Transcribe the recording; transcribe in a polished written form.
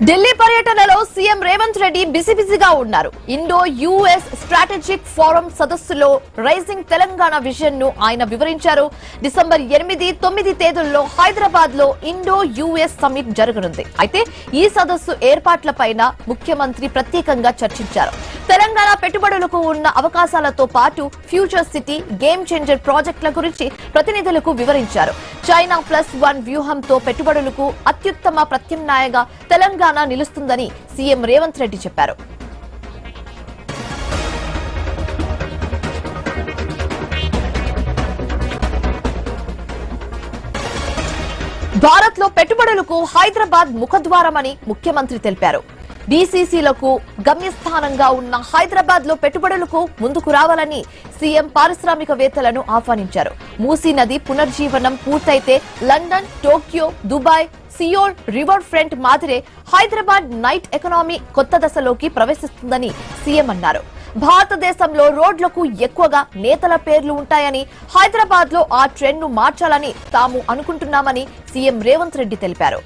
ఢిల్లీ పర్యటనలో సీఎం రేవంత్ రెడ్డి బిజీగా ఉన్నారు. ఇండో యుఎస్ స్ట్రాటజిక్ ఫోరం సదస్సులో రైజింగ్ తెలంగాణ విజన్ ను ఆయన వివరించారు. డిసెంబర్ 8, 9 తేదీల్లో హైదరాబాద్ లో ఇండో యుఎస్ సమ్మిట్ జరగనుంది. అయితే ఈ సదస్సు ఏర్పాట్లపైన ముఖ్యమంత్రి ప్రత్యేకంగా చర్చించారు. తెలంగాణ పెట్టుబడులకు ఉన్న అవకాశాలతో పాటు ఫ్యూచర్ సిటీ, గేమ్ చేంజర్ ప్రాజెక్టుల గురించి ప్రతినిధులకు వివరించారు. చైనా +1 వ్యూహంతో పెట్టుబడులకు అత్యుత్తమ ప్రత్యామ్నాయంగా తెలంగాణ నిలుస్తుందని సీఎం రేవంత్ రెడ్డి చెప్పారు. భారత్ లో పెట్టుబడులకు హైదరాబాద్ ముఖద్వారమని ముఖ్యమంత్రి తెలిపారు. బీసీసీలకు గమ్యస్థానంగా ఉన్న హైదరాబాద్ లో పెట్టుబడులకు ముందుకు రావాలని సీఎం పారిశ్రామికవేత్తలను ఆహ్వానించారు. మూసీ నది పునర్జీవనం పూర్తయితే London, Tokyo, Dubai, Seoul river front మాదిరే హైదరాబాద్ నైట్ ఎకానమీ కొత్త దశలోకి ప్రవేశిస్తుందని సీఎం అన్నారు. భారతదేశంలో రోడ్లకు ఎక్కువగా నేతల పేర్లు ఉంటాయని, హైదరాబాద్ లో ఆ ట్రెండ్ ను మార్చాలని తాము అనుకుంటున్నామని సీఎం రేవంత్ రెడ్డి తెలిపారు.